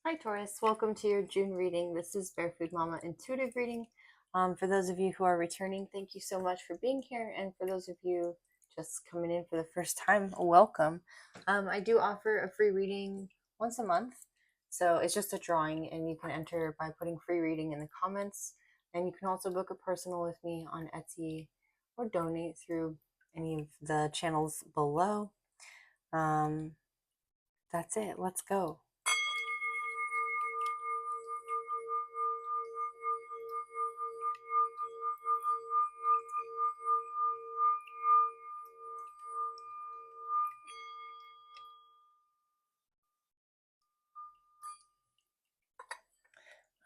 Hi Taurus, welcome to your June reading. This is Bear Food Mama Intuitive Reading. For those of you who are returning, thank you so much for being here. And for those of you just coming in for the first time, welcome. I do offer a free reading once a month. So it's just a drawing and you can enter by putting free reading in the comments. And you can also book a personal with me on Etsy or donate through any of the channels below. That's it. Let's go.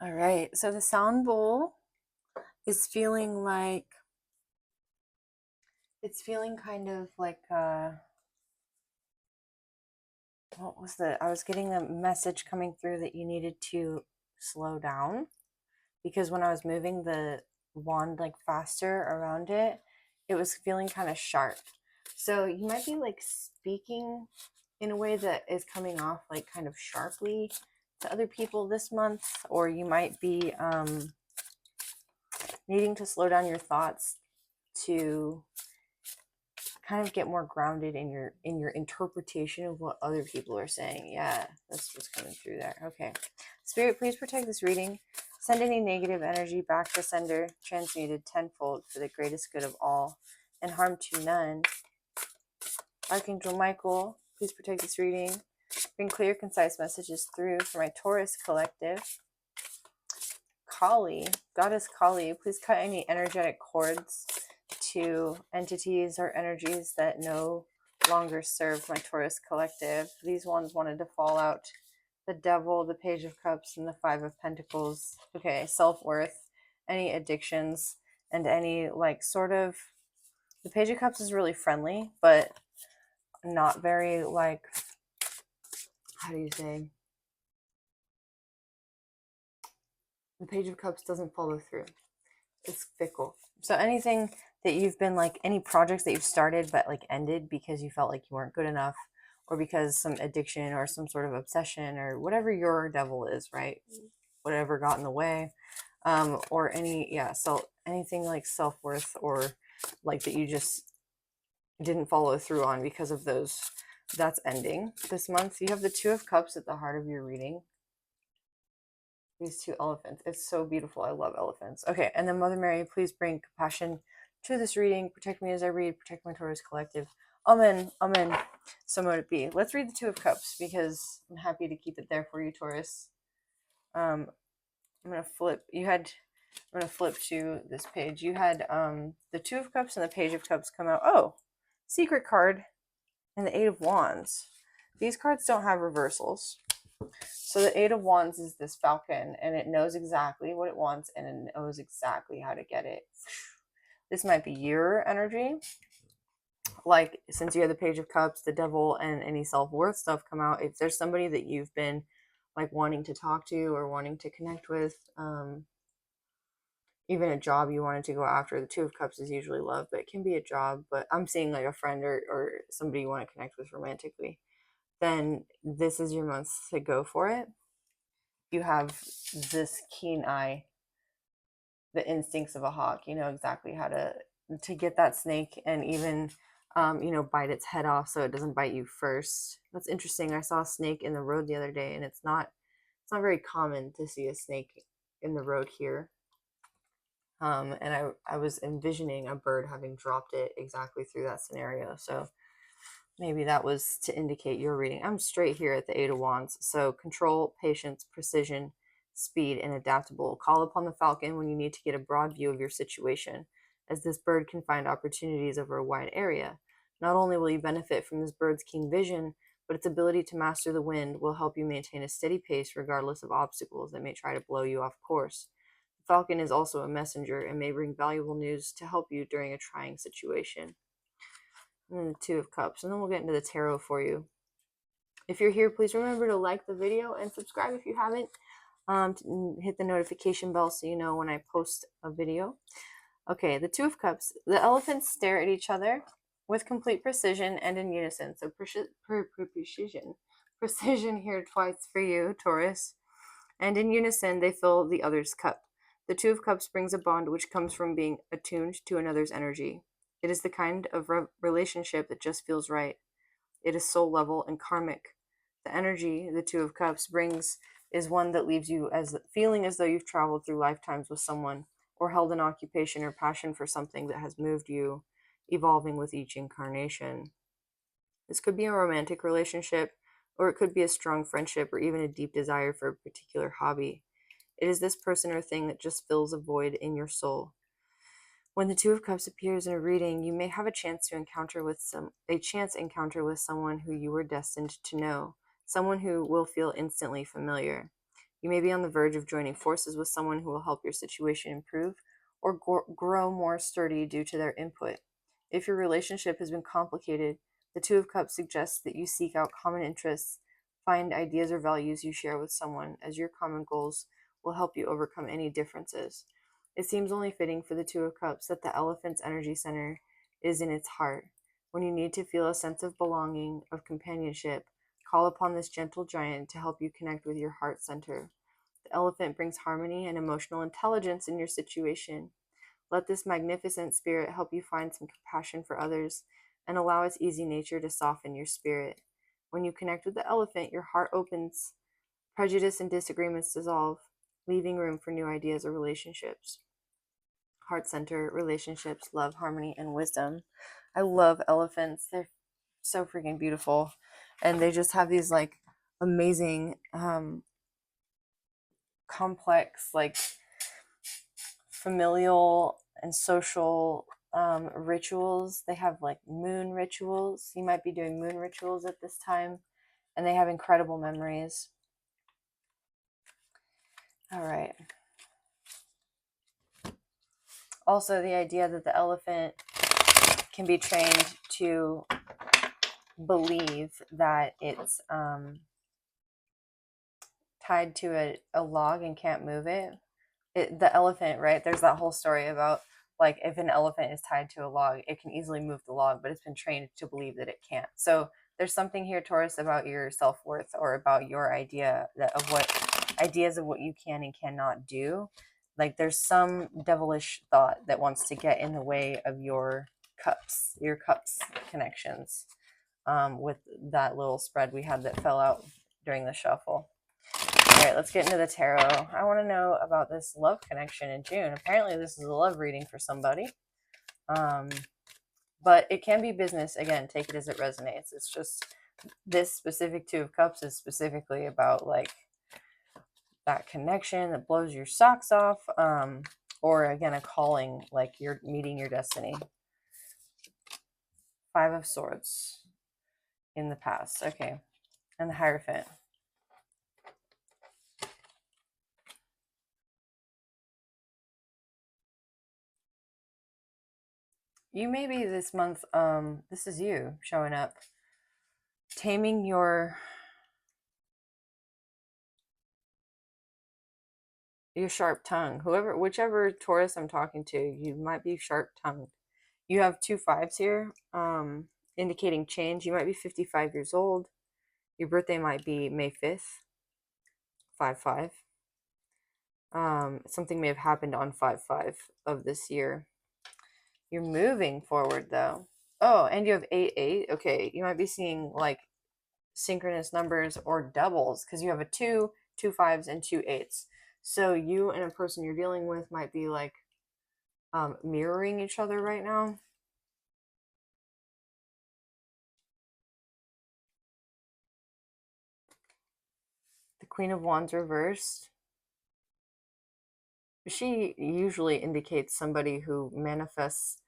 All right, so the sound bowl is feeling like, it's feeling kind of like, what was I was getting a message coming through that you needed to slow down because when I was moving the wand like faster around it, it was feeling kind of sharp. So you might be like speaking in a way that is coming off like kind of sharply to other people this month, or you might be needing to slow down your thoughts to kind of get more grounded in your interpretation of what other people are saying. Yeah, that's what's coming through there. Okay, Spirit, please protect this reading. Send any negative energy back to sender, transmuted tenfold for the greatest good of all, and harm to none. Archangel Michael, please protect this reading. Bring clear, concise messages through for my Taurus collective. Kali, Goddess Kali, please cut any energetic cords to entities or energies that no longer serve my Taurus collective. These ones wanted to fall out. The Devil, the Page of Cups, and the Five of Pentacles. Okay, self-worth, any addictions, and any like sort of, the Page of Cups is really friendly, but not very like, how do you say? The Page of Cups doesn't follow through. It's fickle. So anything that you've been like, any projects that you've started but like ended because you felt like you weren't good enough, or because some addiction or some sort of obsession or whatever your devil is, right? Whatever got in the way, or so anything like self-worth or like that you just didn't follow through on because of those, that's ending this month. You have the Two of Cups at the heart of your reading. These two elephants. It's so beautiful. I love elephants. Okay, and then Mother Mary, please bring compassion to this reading. Protect me as I read. Protect my Taurus collective. Amen. Amen. So mote it be. Let's read the Two of Cups because I'm happy to keep it there for you, Taurus. I'm gonna flip. I'm gonna flip to this page. You had the Two of Cups and the Page of Cups come out. Oh, secret card and the Eight of Wands. These cards don't have reversals. So the Eight of Wands is this falcon, and it knows exactly what it wants, and it knows exactly how to get it. This might be your energy. Like, since you have the Page of Cups, the Devil, and any self-worth stuff come out, if there's somebody that you've been like wanting to talk to or wanting to connect with, even a job you wanted to go after, the Two of Cups is usually love, but it can be a job. But I'm seeing like a friend or somebody you want to connect with romantically, then this is your month to go for it. You have this keen eye, the instincts of a hawk. You know exactly how to get that snake and even bite its head off so it doesn't bite you first. That's interesting. I saw a snake in the road the other day, and it's not very common to see a snake in the road here. And I was envisioning a bird having dropped it exactly through that scenario. So maybe that was to indicate your reading. I'm straight here at the Eight of Wands. So control, patience, precision, speed, and adaptable. Call upon the falcon when you need to get a broad view of your situation, as this bird can find opportunities over a wide area. Not only will you benefit from this bird's keen vision, but its ability to master the wind will help you maintain a steady pace regardless of obstacles that may try to blow you off course. The falcon is also a messenger and may bring valuable news to help you during a trying situation. And then the Two of Cups, and then we'll get into the tarot for you. If you're here, please remember to like the video and subscribe if you haven't. Hit the notification bell so you know when I post a video. Okay, the Two of Cups. The elephants stare at each other with complete precision and in unison. So precision here twice for you, Taurus. and in unison they fill the other's cup. The Two of Cups brings a bond which comes from being attuned to another's energy. It is the kind of relationship that just feels right. It is soul level and karmic. The energy the Two of Cups brings is one that leaves you as feeling as though you've traveled through lifetimes with someone or held an occupation or passion for something that has moved you, evolving with each incarnation. This could be a romantic relationship, or it could be a strong friendship, or even a deep desire for a particular hobby. It is this person or thing that just fills a void in your soul. When the Two of Cups appears in a reading, you may have a chance encounter with someone who you were destined to know, someone who will feel instantly familiar. You may be on the verge of joining forces with someone who will help your situation improve or grow more sturdy due to their input. If your relationship has been complicated, the Two of Cups suggests that you seek out common interests, find ideas or values you share with someone, as your common goals will help you overcome any differences. It seems only fitting for the Two of Cups that the elephant's energy center is in its heart. When you need to feel a sense of belonging, of companionship, call upon this gentle giant to help you connect with your heart center. The elephant brings harmony and emotional intelligence in your situation. Let this magnificent spirit help you find some compassion for others and allow its easy nature to soften your spirit. When you connect with the elephant, your heart opens, prejudice and disagreements dissolve, leaving room for new ideas or relationships. Heart center, relationships, love, harmony, and wisdom. I love elephants. They're so freaking beautiful. And they just have these like amazing, complex, like familial and social rituals. They have like moon rituals. You might be doing moon rituals at this time. And they have incredible memories. All right. Also, the idea that the elephant can be trained to believe that it's tied to a log and can't move it. The elephant, right? There's that whole story about like if an elephant is tied to a log, it can easily move the log, but it's been trained to believe that it can't. So there's something here, Taurus, about your self-worth or about your idea of what you can and cannot do. Like there's some devilish thought that wants to get in the way of your cups connections, with that little spread we had that fell out during the shuffle. All right, let's get into the tarot. I want to know about this love connection in June. Apparently, this is a love reading for somebody. But it can be business. Again, take it as it resonates. It's just this specific Two of Cups is specifically about like that connection that blows your socks off. Or again, a calling, like you're meeting your destiny. Five of Swords in the past. Okay. And the Hierophant. You may be this month, this is you showing up, taming your sharp tongue. Whichever Taurus I'm talking to, you might be sharp tongued. You have two fives here, indicating change. You might be 55 years old. Your birthday might be May 5th, 5/5. Something may have happened on 5/5 of this year. You're moving forward though. Oh, and you have 8/8. Okay, you might be seeing like synchronous numbers or doubles because you have a 2, 2 5s, and 2 8s. So you and a person you're dealing with might be like mirroring each other right now. The Queen of Wands reversed. She usually indicates somebody who manifests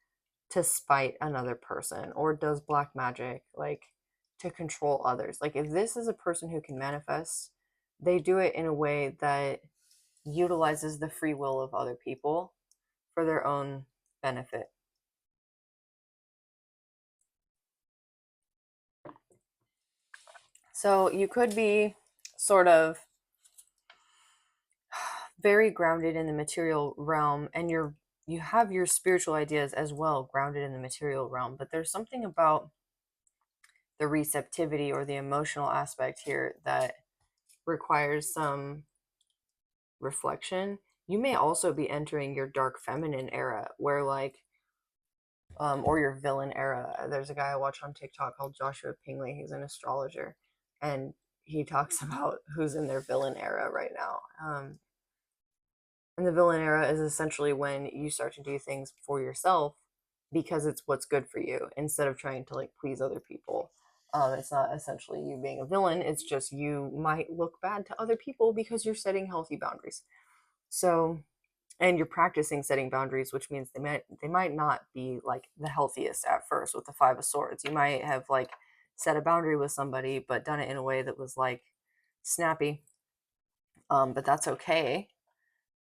to spite another person or does black magic, like to control others. Like if this is a person who can manifest, they do it in a way that utilizes the free will of other people for their own benefit. So you could be sort of very grounded in the material realm, and you have your spiritual ideas as well grounded in the material realm, but there's something about the receptivity or the emotional aspect here that requires some reflection, you may also be entering your dark feminine era where like or your villain era. There's a guy I watch on TikTok called Joshua Pingley. He's an astrologer, and he talks about who's in their villain era right now. And the villain era is essentially when you start to do things for yourself because it's what's good for you instead of trying to like please other people. It's not essentially you being a villain. It's just you might look bad to other people because you're setting healthy boundaries. So, and you're practicing setting boundaries, which means they might not be like the healthiest at first with the Five of Swords. You might have like set a boundary with somebody, but done it in a way that was like snappy. But that's okay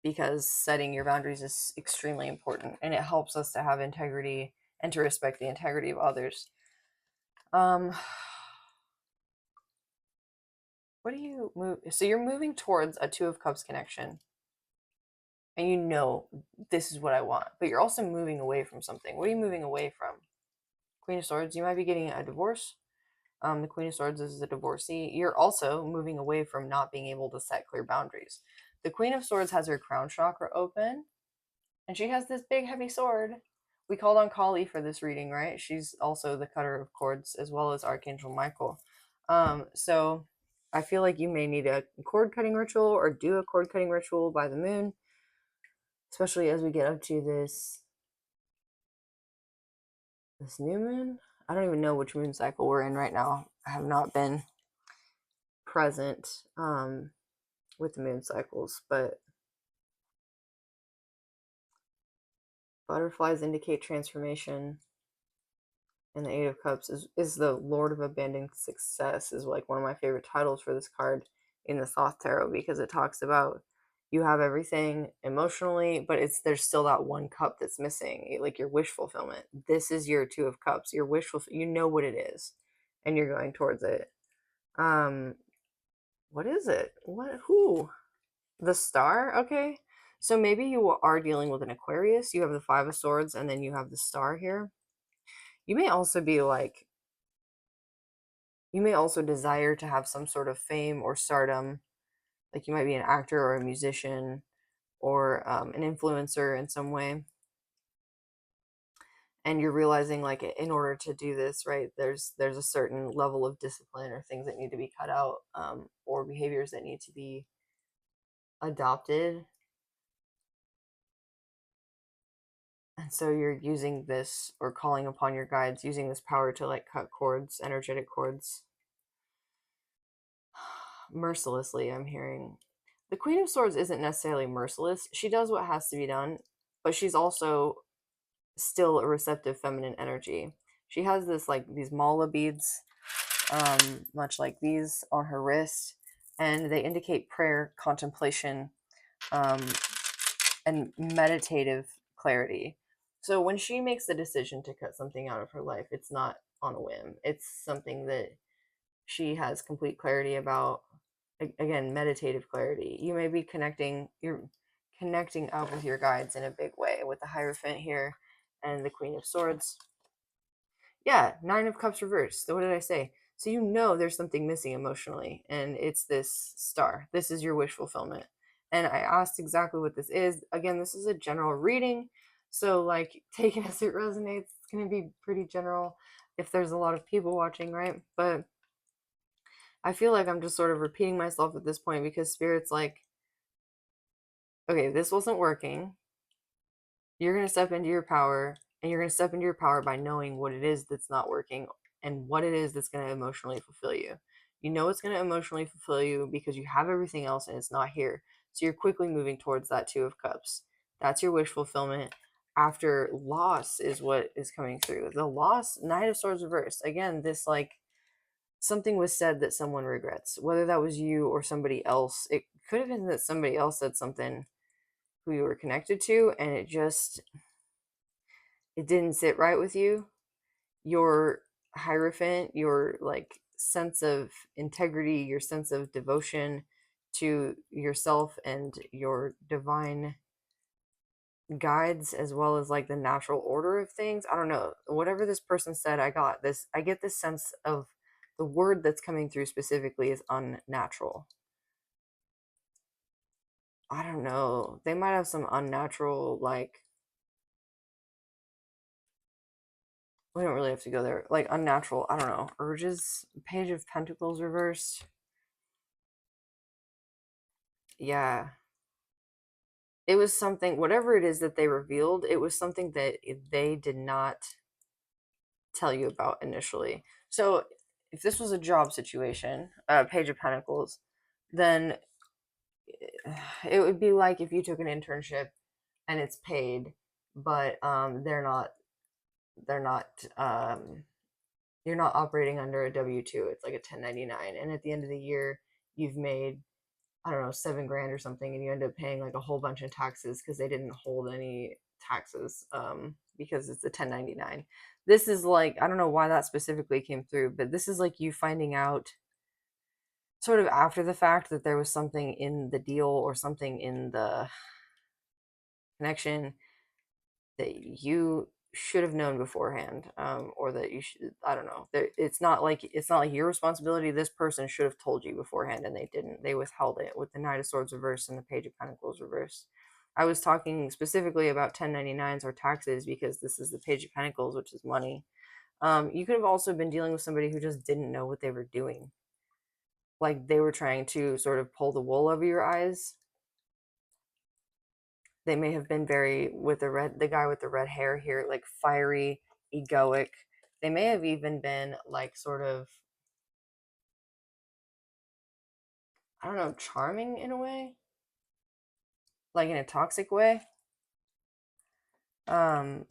because setting your boundaries is extremely important and it helps us to have integrity and to respect the integrity of others. Um, what do you move? So you're moving towards a Two of Cups connection and you know this is what I want, but you're also moving away from something. What are you moving away from? Queen of Swords, you might be getting a divorce. The Queen of Swords is a divorcee. You're also moving away from not being able to set clear boundaries. The Queen of Swords has her crown chakra open, and she has this big heavy sword. We called on Kali for this reading, right? She's also the cutter of cords as well as Archangel Michael. So I feel like you may need a cord cutting ritual or do a cord cutting ritual by the moon, especially as we get up to this new moon. I don't even know which moon cycle we're in right now. I have not been present with the moon cycles, but butterflies indicate transformation, and the Eight of Cups is the Lord of Abandoned Success, is like one of my favorite titles for this card in the Thoth Tarot because it talks about you have everything emotionally, but there's still that one cup that's missing, like your wish fulfillment. This is your Two of Cups, your wish fulfillment. You know what it is, and you're going towards it. What is it? What? Who? The Star? Okay. So maybe you are dealing with an Aquarius. You have the Five of Swords, and then you have the Star here. You may also be like, you may also desire to have some sort of fame or stardom. Like you might be an actor or a musician or an influencer in some way. And you're realizing like in order to do this, right, there's a certain level of discipline or things that need to be cut out, or behaviors that need to be adopted. And so you're using this or calling upon your guides, using this power to like cut cords, energetic cords. Mercilessly, I'm hearing. The Queen of Swords isn't necessarily merciless. She does what has to be done, but she's also still a receptive feminine energy. She has this like these mala beads, much like these on her wrist, and they indicate prayer, contemplation, um, and meditative clarity. So when she makes the decision to cut something out of her life, it's not on a whim. It's something that she has complete clarity about. Again, meditative clarity. You may be you're connecting up with your guides in a big way with the Hierophant here and the Queen of Swords. Yeah, Nine of Cups reversed. So what did I say? So you know there's something missing emotionally, and it's this Star. This is your wish fulfillment. And I asked exactly what this is. Again, this is a general reading, so like take it as it resonates. It's gonna be pretty general if there's a lot of people watching, right? But I feel like I'm just sort of repeating myself at this point because Spirit's like, okay, this wasn't working. You're going to step into your power, and you're going to step into your power by knowing what it is that's not working and what it is that's going to emotionally fulfill you. You know it's going to emotionally fulfill you because you have everything else and it's not here. So you're quickly moving towards that Two of Cups. That's your wish fulfillment. After loss is what is coming through. The loss, Knight of Swords reversed. Again, this like something was said that someone regrets, whether that was you or somebody else. It could have been that somebody else said something who you were connected to, and it didn't sit right with you. Your Hierophant, your like sense of integrity, your sense of devotion to yourself and your divine guides, as well as like the natural order of things. I don't know. Whatever this person said, I get this sense of the word that's coming through specifically is unnatural. I don't know. They might have some unnatural, like, we don't really have to go there. Like, unnatural, I don't know, urges. Page of Pentacles reversed. Yeah. It was something, whatever it is that they revealed, it was something that they did not tell you about initially. So, if this was a job situation, Page of Pentacles, then it would be like if you took an internship and it's paid, but they're not you're not operating under a W-2. It's like a 1099, and at the end of the year you've made, I don't know, 7 grand or something, and you end up paying like a whole bunch of taxes because they didn't hold any taxes, because it's a 1099. This is like, I don't know why that specifically came through, but this is like you finding out sort of after the fact that there was something in the deal or something in the connection that you should have known beforehand, or that you should, I don't know, it's not like your responsibility. This person should have told you beforehand, and they didn't. They withheld it with the Knight of Swords reversed and the Page of Pentacles reversed. I was talking specifically about 1099s or taxes because this is the Page of Pentacles, which is money. You could have also been dealing with somebody who just didn't know what they were doing, like they were trying to sort of pull the wool over your eyes. They may have been very, with the guy with the red hair here, like fiery, egoic. They may have even been like sort of, I don't know, charming in a way, like in a toxic way. Um,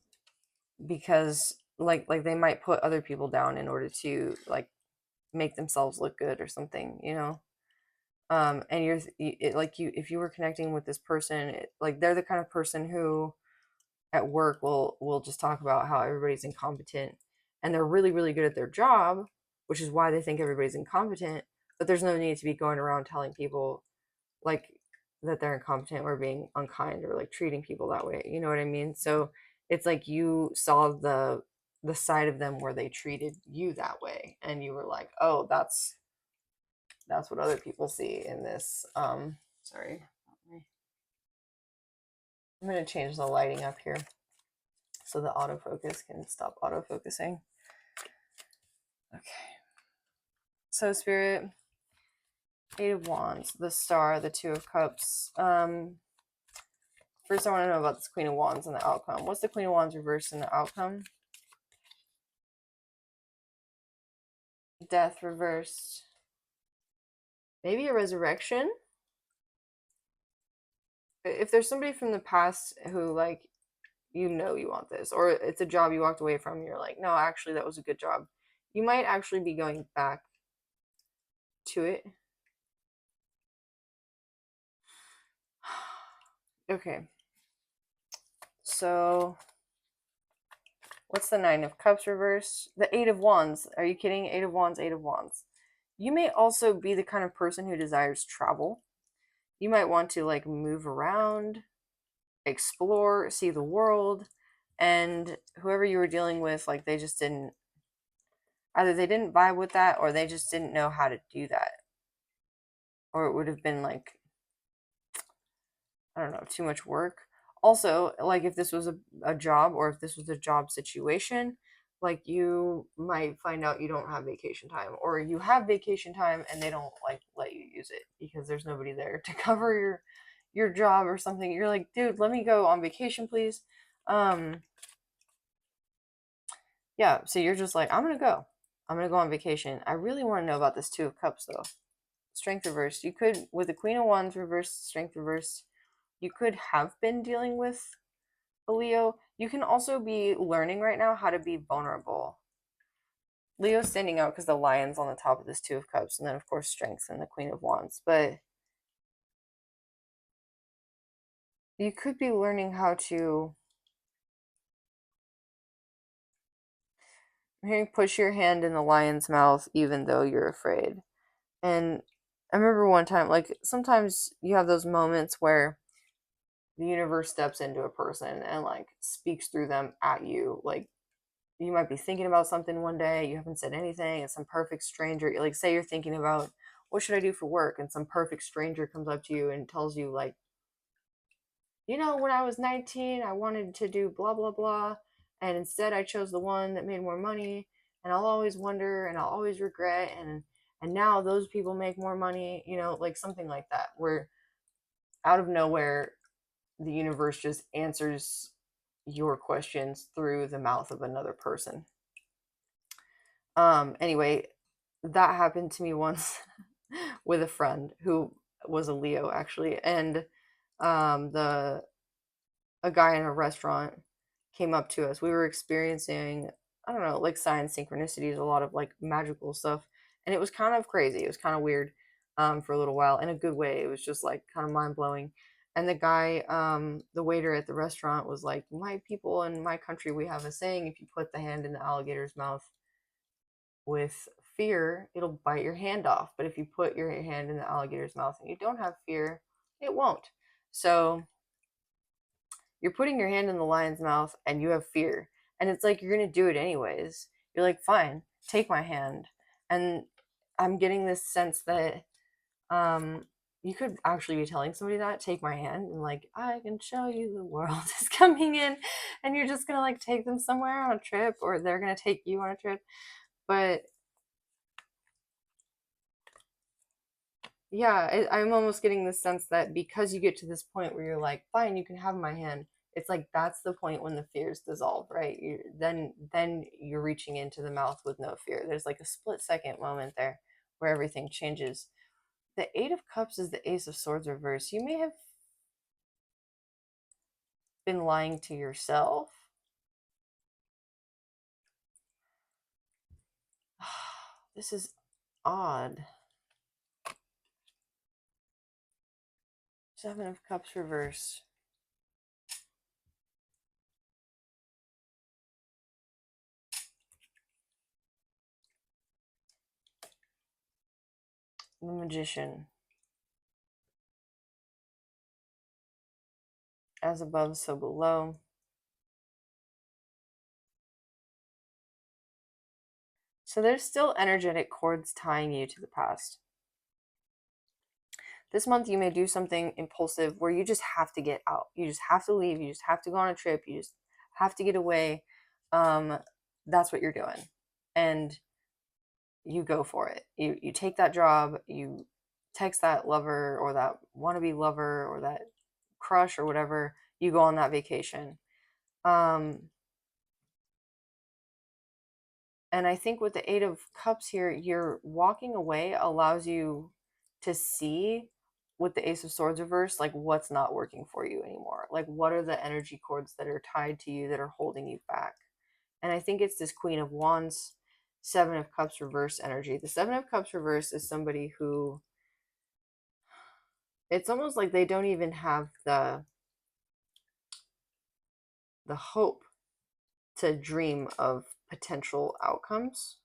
because like they might put other people down in order to like make themselves look good or something, you know. And like you, if you were connecting with this person, like they're the kind of person who at work will just talk about how everybody's incompetent, and they're really really good at their job, which is why they think everybody's incompetent. But there's no need to be going around telling people like that they're incompetent or being unkind or like treating people that way, you know what I mean? So it's like you saw the side of them where they treated you that way, and you were like, oh, that's what other people see in this. Sorry, I'm going to change the lighting up here so the autofocus can stop autofocusing. Okay. So Spirit, Eight of Wands, the Star, the Two of Cups. First I want to know about this Queen of Wands and the outcome. What's the Queen of Wands reversed in the outcome? Death reversed. Maybe a resurrection? If there's somebody from the past who like, you know, you want this, or it's a job you walked away from, you're like, no, actually that was a good job, you might actually be going back to it. Okay, so what's the Nine of Cups reversed? The Eight of Wands. Are you kidding? Eight of Wands, Eight of Wands. You may also be the kind of person who desires travel. You might want to like move around, explore, see the world, and whoever you were dealing with, like they just didn't, either they didn't vibe with that or they just didn't know how to do that. Or it would have been like, I don't know, too much work. Also, like if this was a job, or if this was a job situation, like you might find out you don't have vacation time, or you have vacation time and they don't like let you use it because there's nobody there to cover your job or something. You're like, dude, let me go on vacation, please. Yeah, so you're just like, I'm gonna go. I'm gonna go on vacation. I really want to know about this Two of Cups though. Strength reversed. You could, with the Queen of Wands reversed, Strength reversed, you could have been dealing with a Leo. You can also be learning right now how to be vulnerable. Leo's standing out because the lion's on the top of this Two of Cups, and then of course Strength and the Queen of Wands. But you could be learning how to, I'm hearing, push your hand in the lion's mouth even though you're afraid. And I remember one time, like sometimes you have those moments where the universe steps into a person and like speaks through them at you. Like you might be thinking about something one day, you haven't said anything, and some perfect stranger, like say you're thinking about what should I do for work, and some perfect stranger comes up to you and tells you like when I was 19, I wanted to do blah, blah, blah. And instead, I chose the one that made more money. And I'll always wonder and I'll always regret. And now those people make more money, like something like that, where out of nowhere, the universe just answers your questions through the mouth of another person. Anyway, that happened to me once with a friend who was a Leo actually, and the a guy in a restaurant came up to us. We were experiencing, I don't know, like science synchronicities, a lot of like magical stuff, and it was kind of crazy. It was kind of weird for a little while in a good way. It was just like kind of mind blowing. And the guy, the waiter at the restaurant was like, "My people in my country, we have a saying: if you put the hand in the alligator's mouth with fear, it'll bite your hand off. But if you put your hand in the alligator's mouth and you don't have fear, it won't." So you're putting your hand in the lion's mouth and you have fear. And it's like you're going to do it anyways. You're like, fine, take my hand. And I'm getting this sense that you could actually be telling somebody that, take my hand, and like, I can show you the world is coming in. And you're just going to like take them somewhere on a trip, or they're going to take you on a trip. But yeah, I'm almost getting the sense that because you get to this point where you're like, fine, you can have my hand. It's like that's the point when the fears dissolve, right? Then you're reaching into the mouth with no fear. There's like a split second moment there where everything changes. The Eight of Cups is the Ace of Swords reverse. You may have been lying to yourself. This is odd. Seven of Cups reverse. The Magician. As above, so below. So there's still energetic cords tying you to the past. This month you may do something impulsive where you just have to get out. You just have to leave. You just have to go on a trip. You just have to get away. That's what you're doing. And you go for it. You take that job, you text that lover or that wannabe lover or that crush or whatever, you go on that vacation. And I think with the Eight of Cups here, you're walking away allows you to see with the Ace of Swords reverse, like what's not working for you anymore. Like what are the energy cords that are tied to you that are holding you back? And I think it's this Queen of Wands, Seven of Cups reverse energy. The Seven of Cups reverse is somebody who, it's almost like they don't even have the hope to dream of potential outcomes.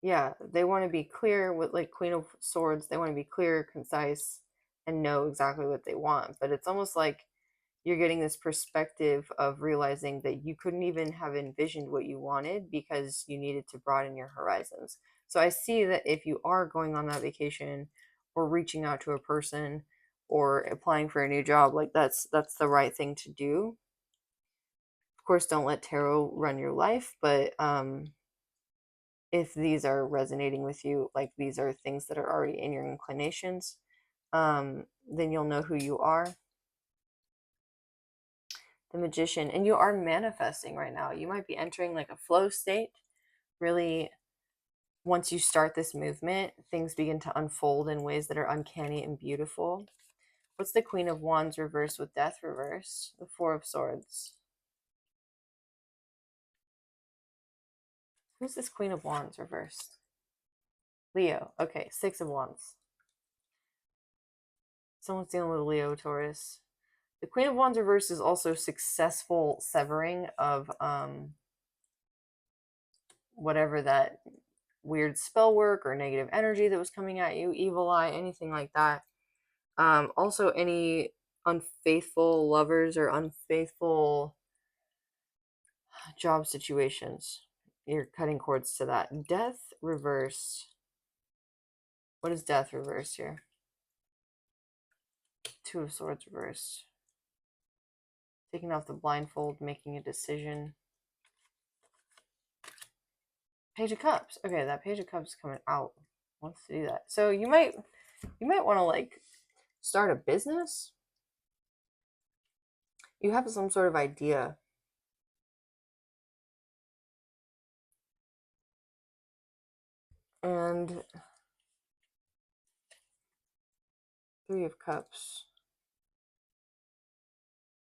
Yeah, they want to be clear with like Queen of Swords. They want to be clear, concise, and know exactly what they want. But it's almost like you're getting this perspective of realizing that you couldn't even have envisioned what you wanted because you needed to broaden your horizons. So I see that if you are going on that vacation or reaching out to a person or applying for a new job, like that's the right thing to do. Of course, don't let tarot run your life, but if these are resonating with you, like these are things that are already in your inclinations, then you'll know who you are. The Magician, and you are manifesting right now. You might be entering like a flow state. Really, once you start this movement, things begin to unfold in ways that are uncanny and beautiful. What's the Queen of Wands reversed with Death reversed? The Four of Swords. Who's this Queen of Wands reversed? Leo. Okay, Six of Wands. Someone's dealing with Leo, Taurus. The Queen of Wands reversed is also successful severing of whatever that weird spell work or negative energy that was coming at you, evil eye, anything like that. Also, any unfaithful lovers or unfaithful job situations, you're cutting cords to that. Death reversed. What is Death reversed here? Two of Swords reversed. Taking off the blindfold, making a decision. Page of Cups. Okay, that Page of Cups coming out. Wants to do that. So you might want to like start a business. You have some sort of idea. And Three of Cups.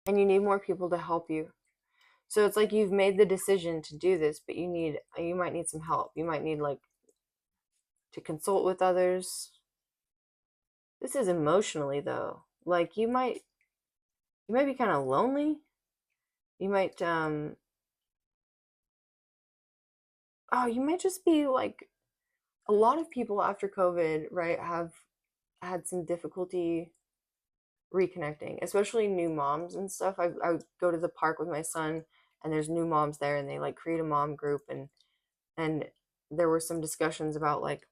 And you need more people to help you. So it's like you've made the decision to do this, but you might need some help. You might need like to consult with others. This is emotionally though. Like you might be kind of lonely. You might you might just be like, a lot of people after COVID, right, have had some difficulty reconnecting, especially new moms and stuff. I go to the park with my son, and there's new moms there, and they like create a mom group, and there were some discussions about like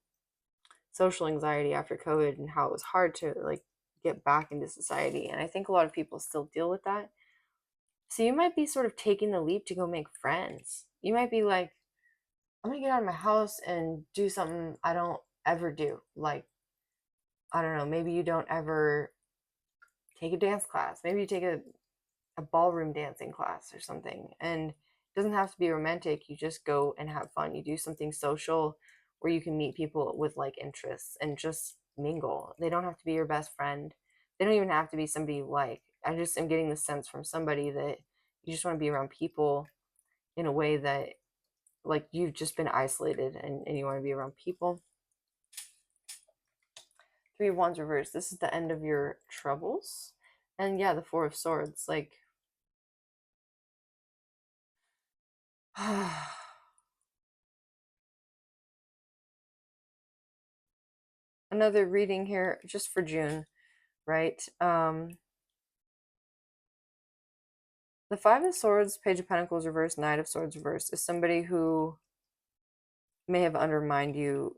social anxiety after COVID and how it was hard to like get back into society. And I think a lot of people still deal with that. So you might be sort of taking the leap to go make friends. You might be like, I'm gonna get out of my house and do something I don't ever do. Like, I don't know, maybe you don't ever take a dance class. Maybe you take a ballroom dancing class or something. And it doesn't have to be romantic. You just go and have fun. You do something social where you can meet people with like interests and just mingle. They don't have to be your best friend. They don't even have to be somebody you like. I just am getting the sense from somebody that you just want to be around people in a way that like you've just been isolated, and you want to be around people. Three of Wands reversed. This is the end of your troubles. And yeah, the Four of Swords. Like, another reading here just for June, right? The Five of Swords, Page of Pentacles reversed, Knight of Swords reversed is somebody who may have undermined you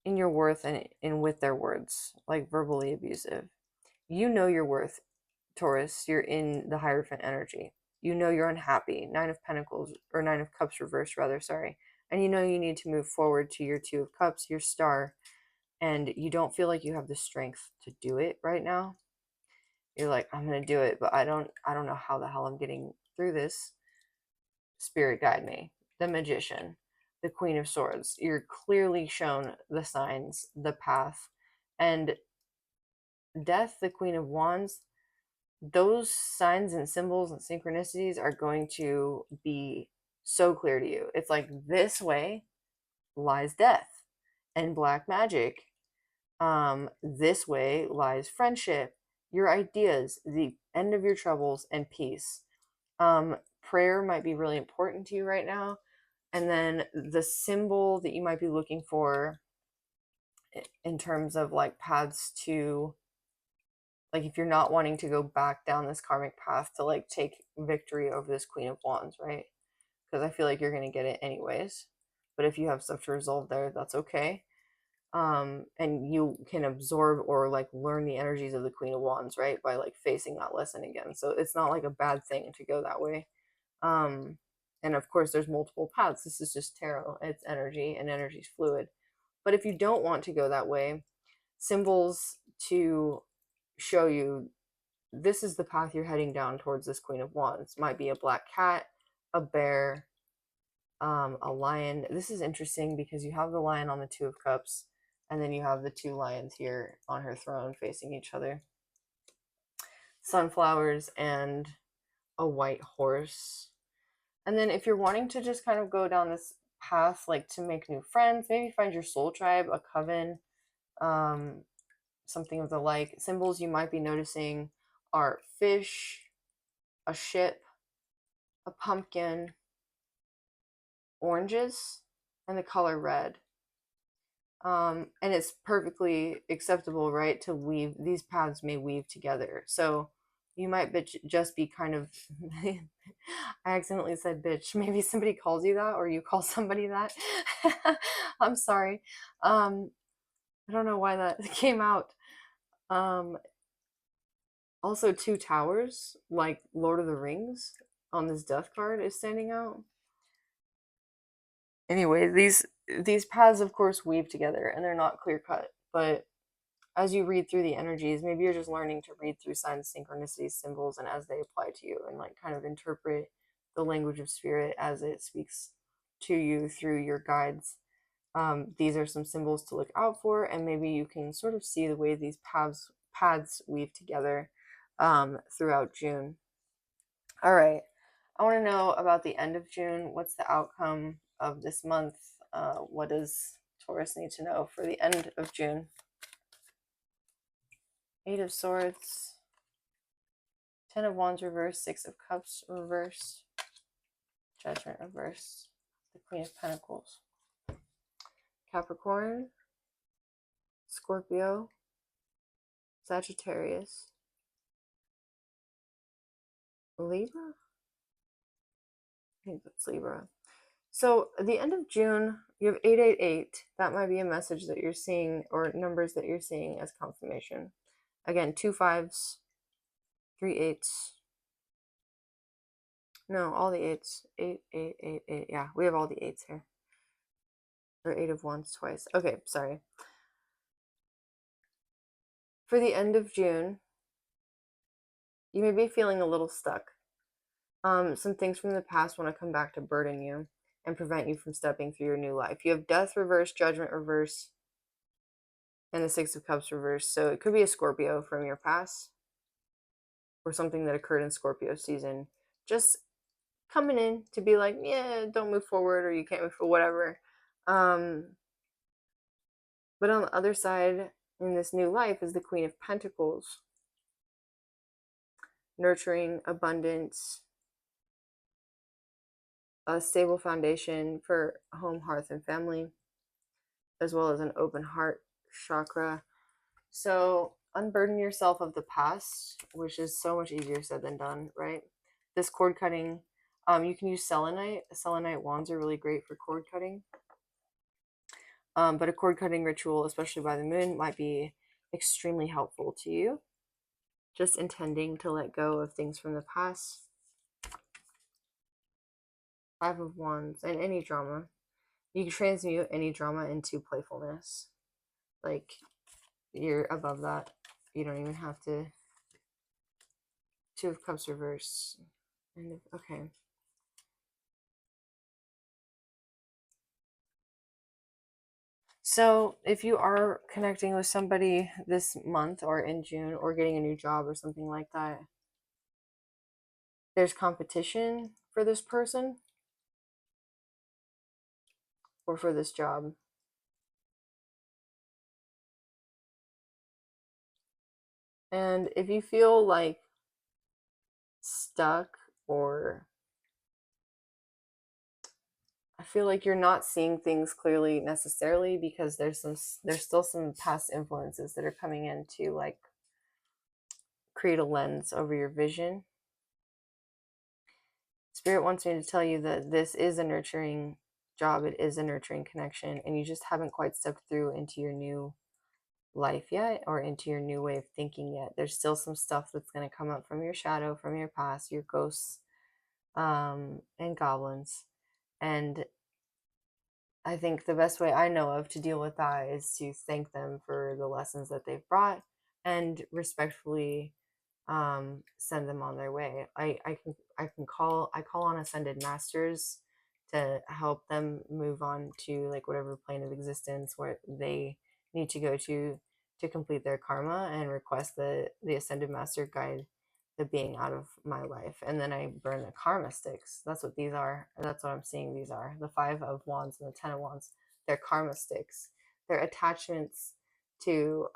in your worth and with their words, like verbally abusive. You know your worth, Taurus. You're in the Hierophant energy. You know you're unhappy. Nine of Pentacles, or Nine of Cups reversed, rather, sorry. And you know you need to move forward to your Two of Cups, your star, and you don't feel like you have the strength to do it right now. You're like, I'm gonna do it, but I don't know how the hell I'm getting through this. Spirit, guide me. The Magician, the Queen of Swords. You're clearly shown the signs, the path, and Death, the Queen of Wands. Those signs and symbols and synchronicities are going to be so clear to you. It's like, this way lies death and black magic. This way lies friendship, your ideas, the end of your troubles, and peace. Prayer might be really important to you right now. And then the symbol that you might be looking for in terms of like paths to, like, if you're not wanting to go back down this karmic path to like take victory over this Queen of Wands, right? Because I feel like you're going to get it anyways. But if you have stuff to resolve there, that's okay. And you can absorb or like learn the energies of the Queen of Wands, right, by like facing that lesson again. So it's not like a bad thing to go that way. And of course there's multiple paths. This is just tarot. It's energy, and energy's fluid. But if you don't want to go that way, symbols to show you this is the path you're heading down towards this Queen of Wands might be a black cat, a bear, a lion. This is interesting because you have the lion on the Two of Cups, and then you have the two lions here on her throne facing each other. Sunflowers and a white horse. And then if you're wanting to just kind of go down this path, like to make new friends, maybe find your soul tribe, a coven, something of the like. Symbols you might be noticing are fish, a ship, a pumpkin, oranges, and the color red. And it's perfectly acceptable, right, to weave. These paths may weave together. So you might just be kind of I accidentally said bitch. Maybe somebody calls you that, or you call somebody that. I'm sorry. I don't know why that came out. Um, Also, two towers, like Lord of the Rings, on this death card is standing out. Anyway, these paths, of course, weave together, and they're not clear cut. But as you read through the energies, maybe you're just learning to read through signs, synchronicities, symbols, and as they apply to you, and like kind of interpret the language of spirit as it speaks to you through your guides. These are some symbols to look out for, and maybe you can sort of see the way these paths weave together throughout June. All right, I want to know about the end of June. What's the outcome of this month? What does Taurus need to know for the end of June? Eight of Swords, Ten of Wands reversed, Six of Cups reversed, Judgment reversed, the Queen of Pentacles. Capricorn, Scorpio, Sagittarius, Libra? I think that's Libra. So at the end of June, you have 888. That might be a message that you're seeing or numbers that you're seeing as confirmation. Again, 2 5s, 3 8s. No, all the 8s. 8, 8, 8, 8. Yeah, we have all the 8s here. Or 8 of Wands twice. Okay, sorry. For the end of June, you may be feeling a little stuck. Some things from the past want to come back to burden you and prevent you from stepping through your new life. You have Death reverse, Judgment reverse, and the Six of Cups reverse. So it could be a Scorpio from your past or something that occurred in Scorpio season. Just coming in to be like, yeah, don't move forward or you can't move forward, whatever. But on the other side, in this new life, is the Queen of Pentacles. Nurturing, abundance, a stable foundation for home, hearth, and family, as well as an open heart chakra. So unburden yourself of the past, which is so much easier said than done, right? This cord cutting, you can use selenite. Selenite wands are really great for cord cutting. But a cord cutting ritual, especially by the moon, might be extremely helpful to you. Just intending to let go of things from the past. Five of Wands and any drama. You can transmute any drama into playfulness. Like, you're above that. You don't even have to. Two of Cups reverse. Okay. So if you are connecting with somebody this month or in June or getting a new job or something like that, there's competition for this person or for this job. And if you feel like stuck, or I feel like you're not seeing things clearly necessarily because there's still some past influences that are coming in to like create a lens over your vision. Spirit wants me to tell you that this is a nurturing job, it is a nurturing connection, and you just haven't quite stepped through into your new life yet or into your new way of thinking yet. There's still some stuff that's going to come up from your shadow, from your past, your ghosts, and goblins. And I think the best way I know of to deal with that is to thank them for the lessons that they've brought and respectfully send them on their way. I call on ascended masters to help them move on to like whatever plane of existence where they need to go to complete their karma, and request the ascended master guide the being out of my life. And then I burn the karma sticks. That's what these are. That's what I'm seeing these are. The Five of Wands and the Ten of Wands. They're karma sticks. They're attachments to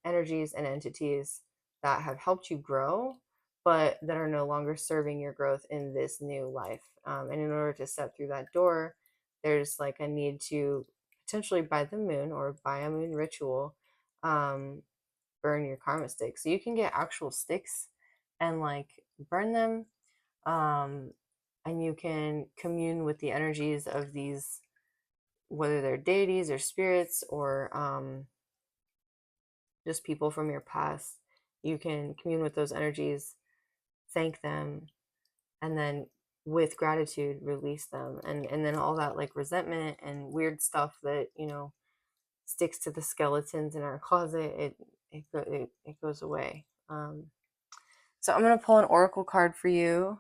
energies and entities that have helped you grow, but that are no longer serving your growth in this new life. And in order to step through that door, there's like a need to potentially by the moon or by a moon ritual, burn your karma sticks. So you can get actual sticks and like burn them, and you can commune with the energies of these, whether they're deities or spirits or just people from your past. You can commune with those energies, thank them, and then with gratitude release them, and then all that like resentment and weird stuff that sticks to the skeletons in our closet, it goes away. So I'm going to pull an oracle card for you.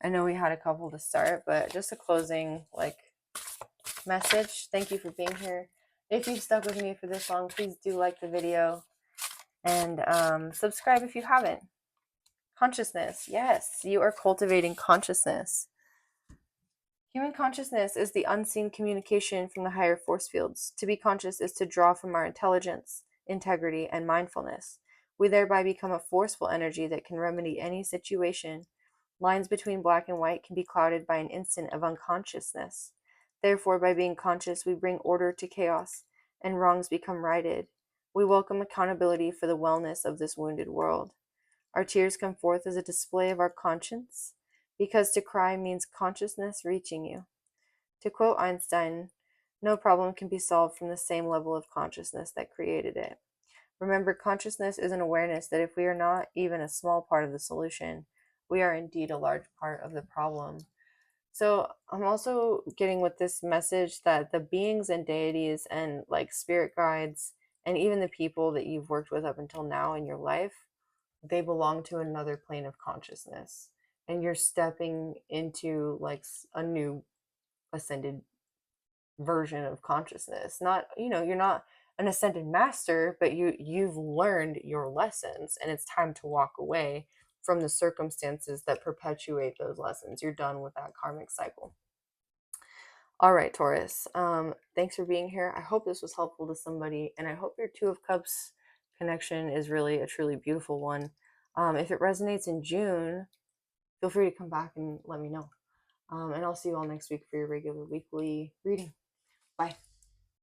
I know we had a couple to start, but just a closing like message. Thank you for being here. If you've stuck with me for this long, please do like the video and subscribe if you haven't. Consciousness. Yes, you are cultivating consciousness. Human consciousness is the unseen communication from the higher force fields. To be conscious is to draw from our intelligence, integrity, and mindfulness. We thereby become a forceful energy that can remedy any situation. Lines between black and white can be clouded by an instant of unconsciousness. Therefore, by being conscious, we bring order to chaos, and wrongs become righted. We welcome accountability for the wellness of this wounded world. Our tears come forth as a display of our conscience, because to cry means consciousness reaching you. To quote Einstein, no problem can be solved from the same level of consciousness that created it. Remember, consciousness is an awareness that if we are not even a small part of the solution, we are indeed a large part of the problem. So I'm also getting with this message that the beings and deities and like spirit guides and even the people that you've worked with up until now in your life, they belong to another plane of consciousness, and you're stepping into like a new ascended version of consciousness. Not, you're not an ascended master, but you've learned your lessons, and it's time to walk away from the circumstances that perpetuate those lessons. You're done with that karmic cycle. All right, Taurus. Thanks for being here. I hope this was helpful to somebody, and I hope your Two of Cups connection is really a truly beautiful one. If it resonates in June, feel free to come back and let me know. And I'll see you all next week for your regular weekly reading. Bye.